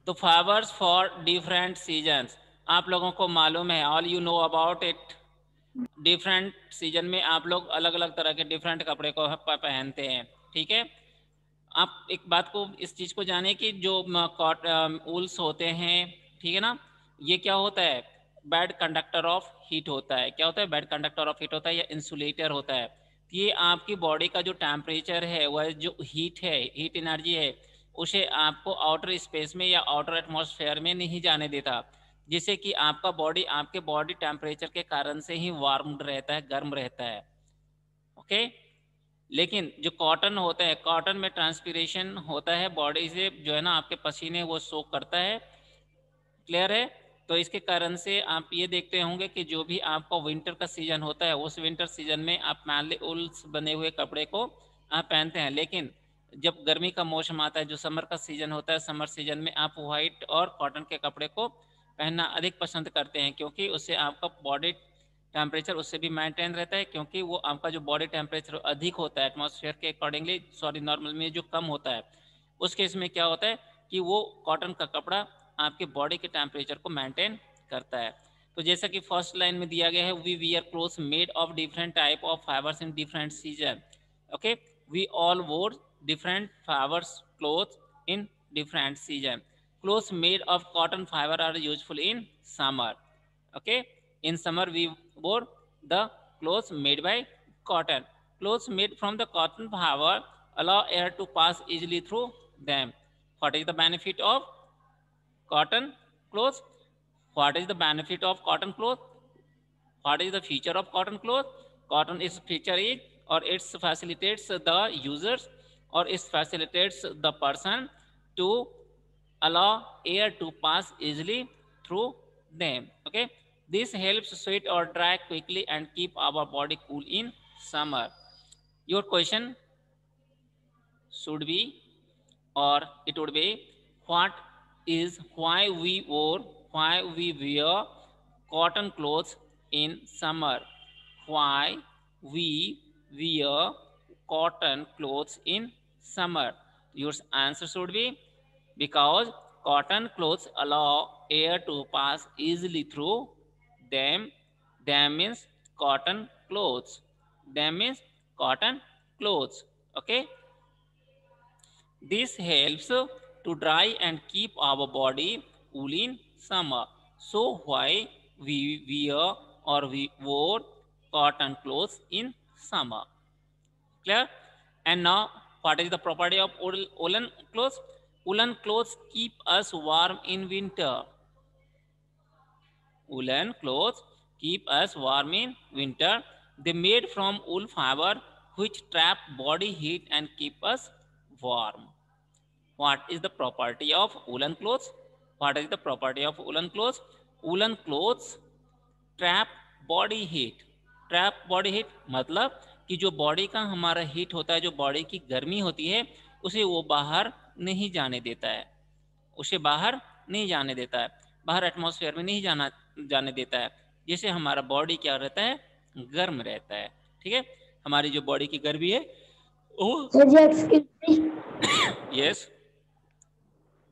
तो fibres for different seasons, आप लोगों को मालूम है, all you know about it. Different season में आप लोग अलग अलग तरह के डिफरेंट कपड़े को पहनते हैं, ठीक है। आप एक बात को, इस चीज़ को जाने कि जो वूल्स होते हैं, ठीक है ना, ये क्या होता है, बैड कंडक्टर ऑफ हीट होता है। क्या होता है, बैड कंडक्टर ऑफ हीट होता है या इंसुलेटर होता है। ये आपकी बॉडी का जो टेम्परेचर है, वह जो हीट है, हीट एनर्जी है, उसे आपको आउटर स्पेस में या आउटर एटमॉस्फेयर में नहीं जाने देता, जिससे कि आपका बॉडी आपके बॉडी टेम्परेचर के कारण से ही वार्म रहता है, गर्म रहता है, ओके। लेकिन जो कॉटन होता है, कॉटन में ट्रांसपीरेशन होता है, बॉडी से जो है ना आपके पसीने वो सोक करता है, क्लियर है। तो इसके कारण से आप ये देखते होंगे कि जो भी आपका विंटर का सीजन होता है, उस विंटर सीजन में आप मैनली उल्स बने हुए कपड़े को आप पहनते हैं। लेकिन जब गर्मी का मौसम आता है, जो समर का सीजन होता है, समर सीजन में आप वाइट और कॉटन के कपड़े को पहनना अधिक पसंद करते हैं, क्योंकि उससे आपका बॉडी टेम्परेचर उससे भी मेंटेन रहता है, क्योंकि वो आपका जो बॉडी टेम्परेचर अधिक होता है एटमॉस्फेयर के अकॉर्डिंगली, सॉरी नॉर्मल में जो कम होता है, उस केस में क्या होता है कि वो कॉटन का कपड़ा आपके बॉडी के टेम्परेचर को मेंटेन करता है। तो जैसा कि फर्स्ट लाइन में दिया गया है, we wear clothes made of different type of fibres in different season, okay. We all wore different fibres cloth in different season. Clothes made of cotton fibre are useful in summer, okay. In summer we wore the clothes made by cotton. Clothes made from the cotton fiber allow air to pass easily through them. What is the benefit of cotton clothes? What is the benefit of cotton cloth? What is the feature of cotton cloth? Cotton is feature is, or it facilitates the users, or it facilitates the person to allow air to pass easily through them, okay. This helps sweat or dry quickly and keep our body cool in summer. Your question should be, or it would be, what is why we wear cotton clothes in summer? Why we wear cotton clothes in summer? Your answer should be, because cotton clothes allow air to pass easily through them. Them means cotton clothes. Them means cotton clothes, okay. This helps to dry and keep our body cool in summer. So why we wear, or we wore cotton clothes in summer? Clear? And now, what is the property of woolen clothes? Woolen clothes keep us warm in winter. Woolen clothes keep us warm in winter. They made from wool fiber, which trap body heat and keep us warm. What is the property of woolen clothes? What is the property of woolen clothes? Woolen clothes trap body heat. Trap body heat मतलब कि जो body का हमारा heat होता है, जो body की गर्मी होती है, उसे वो बाहर नहीं जाने देता है, उसे बाहर नहीं जाने देता है, बाहर एटमॉस्फेयर में नहीं जाने देता है, जिससे हमारा बॉडी क्या रहता है, गर्म रहता है, ठीक है। हमारी जो बॉडी की गर्मी है वो sir ji excuse me. Yes.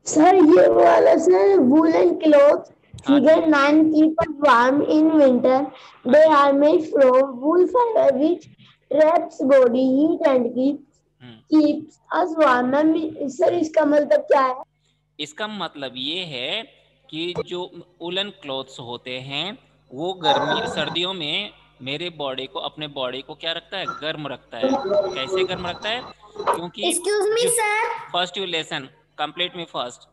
Sir ये वाला सर वूलन क्लॉथ हाँ जी, figure 9 keep us warm in winter. हाँ They जी। are made from wool fiber which traps body heat and hmm, keeps us warm. Ma'am sir hmm. इसका मतलब क्या है? इसका मतलब ये है कि जो उलन क्लॉथ्स होते हैं, वो गर्मी सर्दियों में मेरे बॉडी को, अपने बॉडी को क्या रखता है, गर्म रखता है। कैसे गर्म रखता है? क्योंकि एक्सक्यूज मी जो sir. First you lesson complete me first,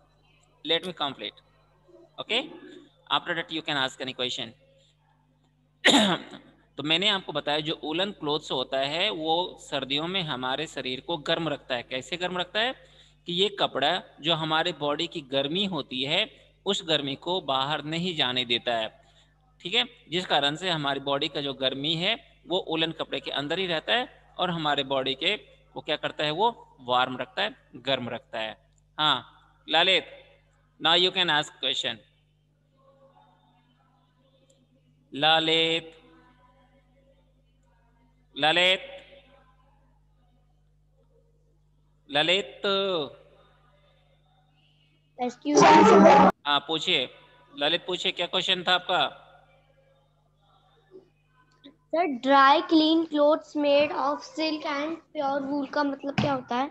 let me complete, okay. After that you can ask any question. तो मैंने आपको बताया जो उलन क्लोथ्स होता है वो सर्दियों में हमारे शरीर को गर्म रखता है। कैसे गर्म रखता है? कि ये कपड़ा जो हमारे बॉडी की गर्मी होती है, उस गर्मी को बाहर नहीं जाने देता है, ठीक है। जिस कारण से हमारी बॉडी का जो गर्मी है वो उलन कपड़े के अंदर ही रहता है, और हमारे बॉडी के वो क्या करता है, वो वार्म रखता है, गर्म रखता है। हाँ Lalit, now you can ask question. Lalit, Lalit, Lalit. हाँ पूछिए ललित, पूछिए क्या क्वेश्चन था आपका? Sir dry clean clothes made of silk and pure वूल का मतलब क्या होता है?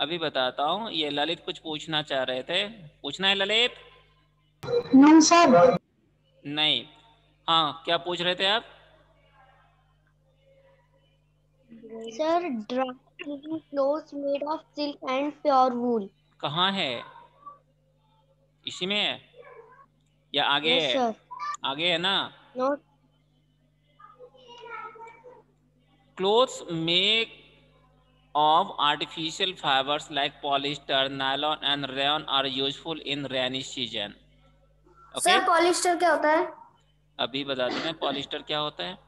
अभी बताता हूँ। ये ललित कुछ पूछना चाह रहे थे, पूछना है ललित? No sir. नहीं। हाँ क्या पूछ रहे थे आप? Sir dry clean clothes made of silk and pure वूल। कहाँ है? इसी में है या आगे यस है? सर। आगे है ना। No. Clothes make of artificial fibers like polyester, nylon and rayon are useful in rainy season. Okay? Sir polyester क्या होता है? अभी बता देते हैं पॉलिस्टर क्या होता है।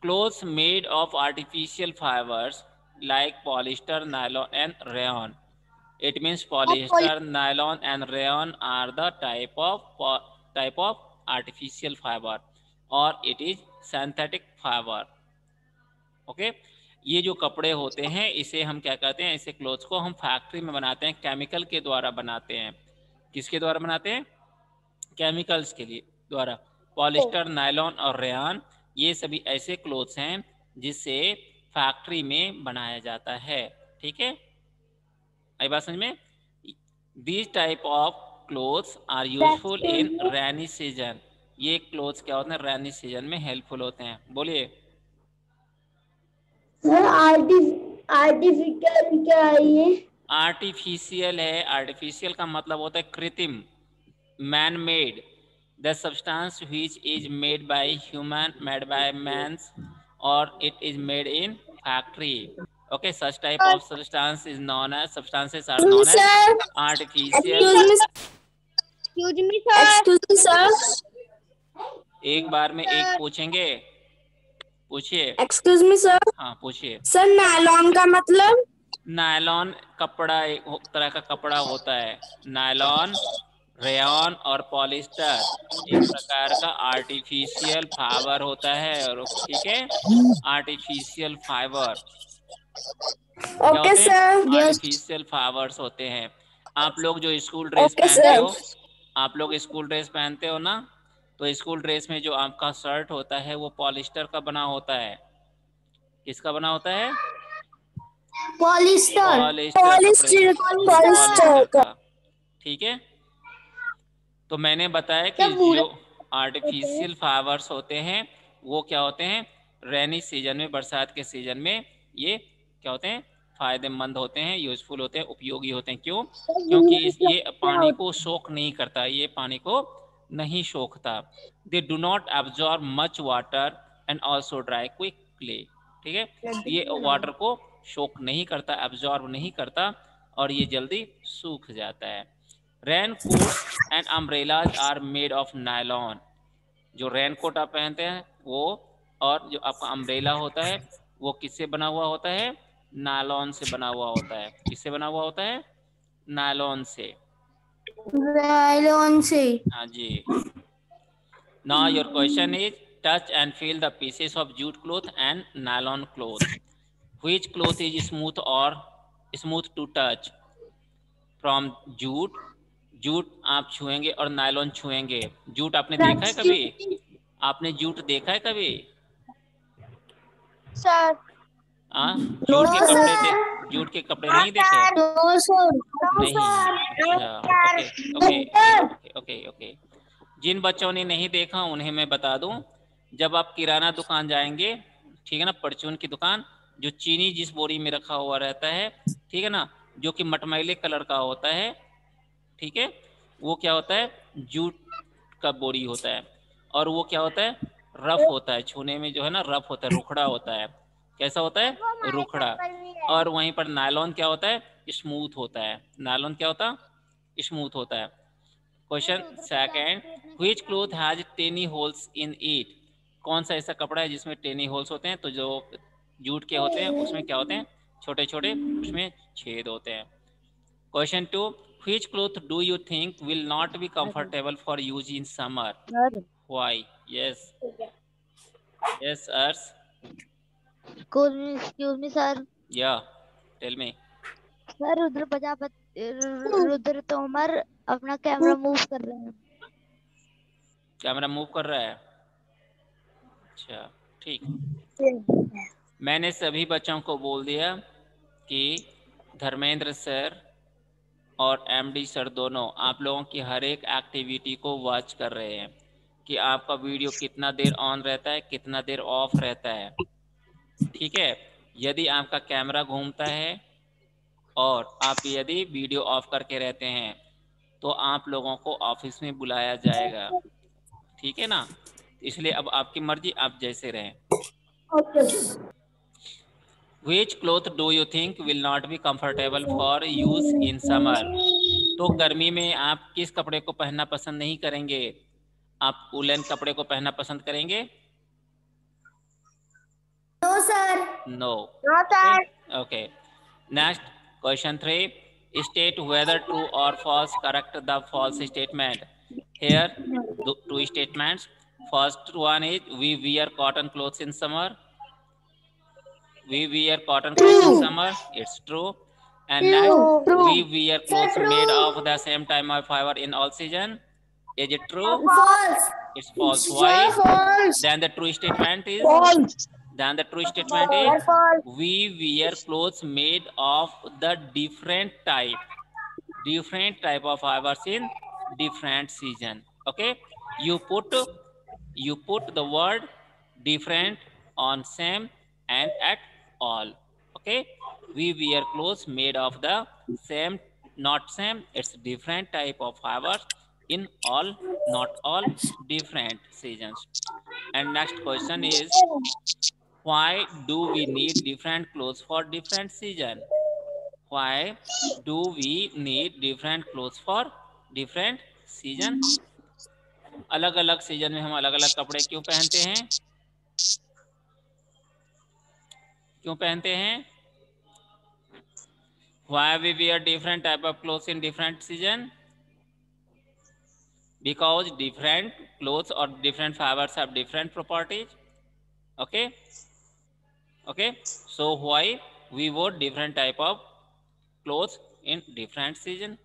Clothes made of artificial fibers like polyester, nylon and rayon. It means polyester, nylon and rayon are the type of artificial fiber or it is synthetic fiber. Okay ये जो कपड़े होते हैं इसे हम क्या कहते हैं, इसे क्लोथ्स को हम फैक्ट्री में बनाते हैं, केमिकल के द्वारा बनाते हैं। किसके द्वारा बनाते हैं? केमिकल्स के लिए द्वारा। पॉलिस्टर, नायलॉन और रेयन ये सभी ऐसे क्लोथ्स हैं जिसे फैक्ट्री में बनाया जाता है। ठीक है, आई बात समझ में? These type of clothes are useful in rainy season. ये क्लोथ्स क्या होते हैं, रेनी सीजन में हेल्पफुल होते हैं। बोलिए। सर आर्टिफिशियल क्या है ये? आर्टिफिशियल है, आर्टिफिशियल का मतलब होता है कृत्रिम, man made. The substance which is made by human, made by mans और it is made in factory. Okay, such type of substance is known as, substances are known as artificial. Excuse me sir. एक बार में एक पूछेंगे, पूछिए। Excuse me sir. हाँ पूछिए। Sir nylon का मतलब? नायलॉन कपड़ा एक तरह का कपड़ा होता है। नायलॉन, रेयन और पॉलिस्टर एक प्रकार का आर्टिफिशियल फाइबर होता है। और ठीक है, आर्टिफिशियल फाइबर क्या ओके होते हैं? सर। यस। आर्टिफिशियल फाइबर्स होते हैं। आप लोग जो स्कूल ड्रेस ओके पहनते सर। हो, आप लोग स्कूल ड्रेस पहनते हो ना, तो स्कूल ड्रेस में जो आपका शर्ट होता है वो पॉलिस्टर का बना होता है। किसका बना होता है? पॉलिस्टर। पॉलिस्टर कपड़े का, पॉलिस्टर का। का। ठीक है, तो मैंने बताया कि सब पूरा जो आर्टिफिशियल फाइबर्स होते हैं वो क्या होते हैं, रेनी सीजन में, बरसात के सीजन में ये क्या होते हैं, फायदेमंद होते हैं, यूजफुल होते हैं, उपयोगी होते हैं। क्यों? क्योंकि ये पानी को सोख नहीं करता, ये पानी को नहीं सोखता। They do not absorb much water and also dry quickly. ठीक है, ये वाटर को सोख नहीं करता, एब्जॉर्ब नहीं करता और ये जल्दी सूख जाता है। Rain coats and umbrellas are made of nylon. जो रेन कोट आप पहनते हैं वो, और जो आपका अम्ब्रेला होता है वो किससे बना हुआ होता है? नायलॉन से बना हुआ होता है। किससे बना हुआ होता है? नायलॉन से। नायलॉन से। हाँ जी। Now your question is touch and feel the pieces of jute cloth and nylon cloth. Which cloth is smooth और smooth to touch? From jute, jute आप छुएंगे और नायलॉन छुएंगे। जूट आपने देखा है कभी? आपने जूट देखा है कभी? सर। हाँ, नो जूट के कपड़े सर। जूट के कपड़े नहीं देखे? No sir. नहीं, अच्छा। Okay okay okay okay okay okay. जिन बच्चों ने नहीं देखा उन्हें मैं बता दूं, जब आप किराना दुकान जाएंगे, ठीक है ना, परचून की दुकान, जो चीनी जिस बोरी में रखा हुआ रहता है, ठीक है ना, जो कि मटमैले कलर का होता है, ठीक है, वो क्या होता है? जूट का बोरी होता है। और वो क्या होता है? रफ होता है, छूने में जो है ना रफ होता है, रुखड़ा होता है। कैसा होता है? रुखड़ा। और वहीं पर नायलॉन क्या होता है? स्मूथ होता है। नायलॉन क्या होता है? स्मूथ होता है। Question second, which cloth has tiny holes in it? कौन सा ऐसा कपड़ा है जिसमें टेनी होल्स होते हैं? तो जो जूट के होते हैं उसमें क्या होते हैं? छोटे छोटे उसमें छेद होते हैं। Question 2, which cloth do you think will not be comfortable for use in summer? Why? Yes. Yes, Ars. Excuse me sir. Yeah. Tell me. Sir Rudra Rudra Tomar अपना कैमरा मूव कर रहे हैं। कैमरा मूव कर रहा है, अच्छा ठीक। मैंने सभी बच्चों को बोल दिया कि धर्मेंद्र सर और एमडी सर दोनों आप लोगों की हर एक एक्टिविटी को वॉच कर रहे हैं कि आपका वीडियो कितना देर ऑन रहता है, कितना देर ऑफ रहता है, ठीक है। यदि आपका कैमरा घूमता है और आप यदि वीडियो ऑफ करके रहते हैं तो आप लोगों को ऑफिस में बुलाया जाएगा, ठीक है ना। इसलिए अब आपकी मर्जी, आप जैसे रहें। Which cloth do you think will not be comfortable for use in summer? तो गर्मी में आप किस कपड़े को पहनना पसंद नहीं करेंगे? आप वूलन कपड़े को पहनना पसंद करेंगे? No sir. No. No sir. Okay. Next, question 3. State whether true or false. Correct the false statement. Here, two statements. First one is we wear cotton clothes in summer. We wear cotton clothes in summer. It's true. And next, we wear clothes made of the same type of fiber in all season. Is it true? False. It's false. Why? False. Then the true statement is. False. Then the true statement is we wear clothes made of the different type of fibers in different season. Okay, you put the word different on same and at all. Okay, we wear clothes made of the same, not same, it's different type of fibers in all, not all, different seasons. And next question is, why do we need different clothes for different season? Why do we need different clothes for different season? अलग अलग season में हम अलग अलग कपड़े क्यों पहनते हैं? क्यों पहनते हैं? Why we wear different type of clothes in different season? Because different clothes or different fibers have different properties. Okay. Okay. So why we wear different type of clothes in different season?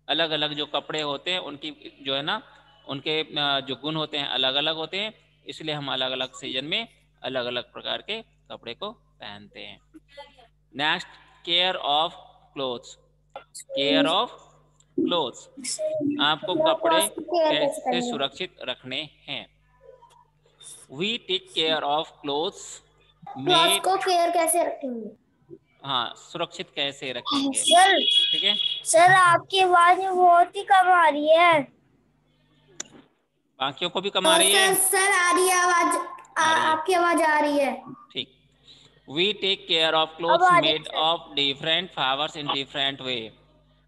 अलग अलग जो कपड़े होते हैं उनकी जो है ना, उनके जो गुण होते हैं अलग अलग होते हैं, इसलिए हम अलग अलग सीजन में अलग अलग प्रकार के कपड़े को पहनते हैं। Next, care of clothes. Care of clothes, आपको कपड़े कैसे सुरक्षित रखने हैं? We take care of clothes made. को केयर कैसे रखेंगे? हाँ, सुरक्षित कैसे रखेंगे? सर, ठीक है सर आपकी आवाज बहुत ही कम आ रही है। बाकियों को भी कम आ रही है? सर आ रही है आवाज, आपकी आवाज आ रही है। ठीक। We take care of clothes made of different fibers in different way.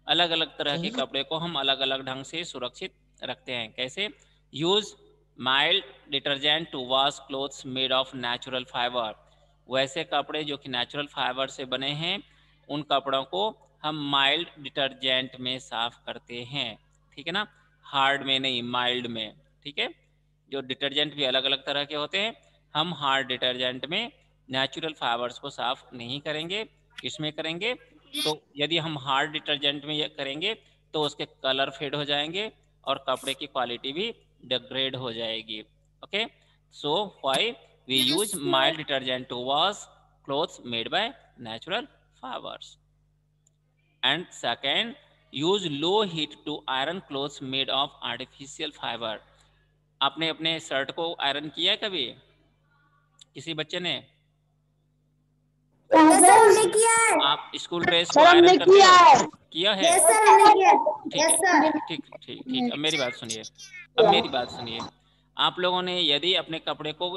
अलग अलग तरह के कपड़े को हम अलग अलग ढंग से सुरक्षित रखते हैं। कैसे? Use mild detergent to wash clothes made of natural fiber. वैसे कपड़े जो कि नेचुरल फाइबर से बने हैं, उन कपड़ों को हम माइल्ड डिटर्जेंट में साफ करते हैं, ठीक है ना, हार्ड में नहीं, माइल्ड में, ठीक है। जो डिटर्जेंट भी अलग अलग तरह के होते हैं, हम हार्ड डिटर्जेंट में नेचुरल फाइबर्स को साफ नहीं करेंगे। किसमें करेंगे? तो यदि हम हार्ड डिटर्जेंट में ये करेंगे तो उसके कलर फेड हो जाएंगे और कपड़े की क्वालिटी भी डिग्रेड हो जाएगी। Okay, so why we use mild detergent to wash clothes made by natural fibers. And second, use low heat to iron clothes made of artificial fiber. आपने अपने शर्ट को आयरन किया है कभी? किसी बच्चे ने? किया है। आप स्कूल ड्रेस को आयरन करते हो? किया है? ठीक ठीक ठीक। अब मेरी बात सुनिए, आप लोगों ने यदि अपने कपड़े को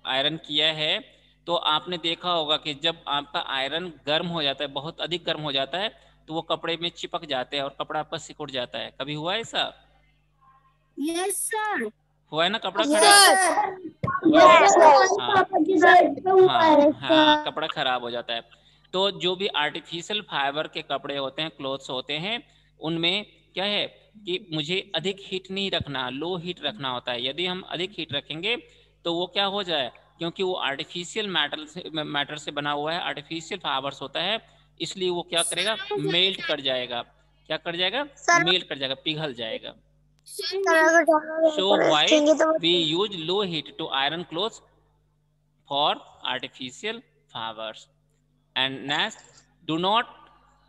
आयरन किया है तो आपने देखा होगा कि जब आपका आयरन गर्म हो जाता है, बहुत अधिक गर्म हो जाता है, तो वो कपड़े में चिपक जाते हैं और कपड़ा आपका सिकुड़ जाता है। कभी हुआ है ऐसा? Yes sir. हुआ है ना कपड़ा खराब? हाँ, कपड़ा खराब हो जाता है। तो जो भी आर्टिफिशियल फाइबर के कपड़े होते हैं, क्लोथ्स होते हैं, उनमें क्या है कि मुझे अधिक हीट नहीं रखना, लो हीट रखना होता है। यदि हम अधिक हीट रखेंगे तो वो क्या हो जाए, क्योंकि वो आर्टिफिशियल मैटर से बना हुआ है, आर्टिफिशियल फाइबर्स होता है, इसलिए वो क्या करेगा, मेल्ट कर जाएगा। क्या कट जाएगा? सर मेल्ट कर जाएगा, पिघल जाएगा। अगर So why we use low heat to iron clothes for artificial flowers? And next, do not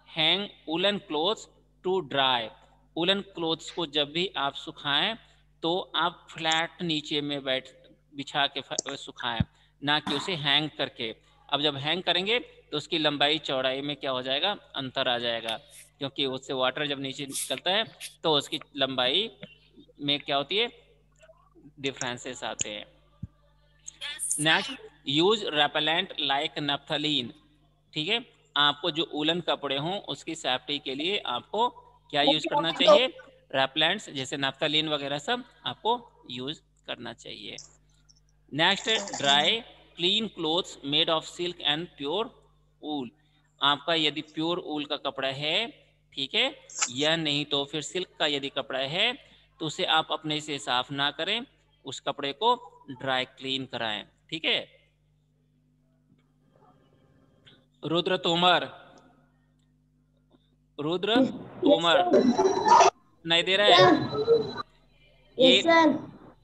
hang woolen clothes to dry. Woollen clothes को जब भी आप सुखाएं तो आप फ्लैट नीचे में बैठ बिछा के सुखाएं, ना कि उसे हैंग करके। अब जब हैंग करेंगे तो उसकी लंबाई चौड़ाई में क्या हो जाएगा? अंतर आ जाएगा, क्योंकि उससे वाटर जब नीचे निकलता है तो उसकी लंबाई में क्या होती है? डिफरेंसेस आते हैं। Next, use repellent like naphthalene. ठीक है, आपको जो वूलन कपड़े हों उसकी सेफ्टी के लिए आपको क्या यूज करना चाहिए? रेपेलेंट्स जैसे नैप्थलीन वगैरह सब आपको यूज करना चाहिए। Next, dry clean clothes made of silk and pure वूल। आपका यदि प्योर वूल का कपड़ा है, ठीक है, या नहीं तो फिर सिल्क का यदि कपड़ा है तो उसे आप अपने से साफ ना करें, उस कपड़े को ड्राई क्लीन कराएं। ठीक है। रुद्र तोमर, रुद्र तोमर नहीं दे रहा है। ये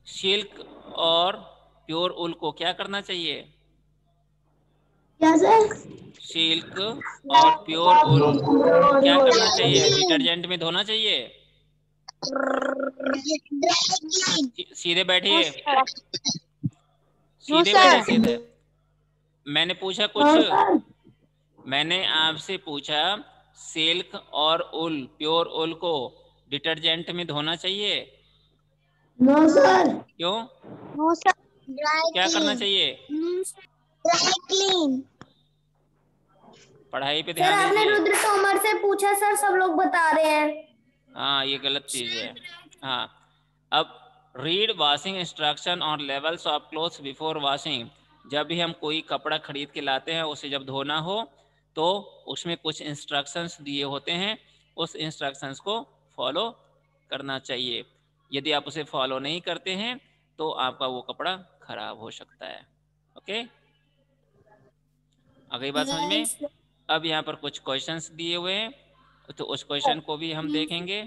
सिल्क और प्योर वूल को क्या करना चाहिए? क्या सर? सिल्क और प्योर वूल क्या करना चाहिए? डिटर्जेंट में धोना चाहिए। सीधे बैठिए, सीधे बैठिए, सीधे। मैंने पूछा कुछ, मैंने आपसे पूछा सिल्क और वूल, प्योर वूल को डिटर्जेंट में धोना चाहिए? No sir. क्यों? No sir. क्या करना चाहिए? Dry clean. पढ़ाई पे सर ध्यान आपने दीजिए। रुद्र तोमर से पूछा सर, सब लोग बता रहे हैं। हाँ, ये गलत चीज है। हाँ, अब रीड वॉशिंग इंस्ट्रक्शन और levels of clothes before washing. जब भी हम कोई कपड़ा खरीद के लाते हैं उसे जब धोना हो तो उसमें कुछ इंस्ट्रक्शंस दिए होते हैं, उस इंस्ट्रक्शंस को फॉलो करना चाहिए। यदि आप उसे फॉलो नहीं करते हैं तो आपका वो कपड़ा खराब हो सकता है। ओके, अगली बात समझ में? अब यहाँ पर कुछ क्वेश्चंस दिए हुए हैं तो उस क्वेश्चन को भी हम देखेंगे।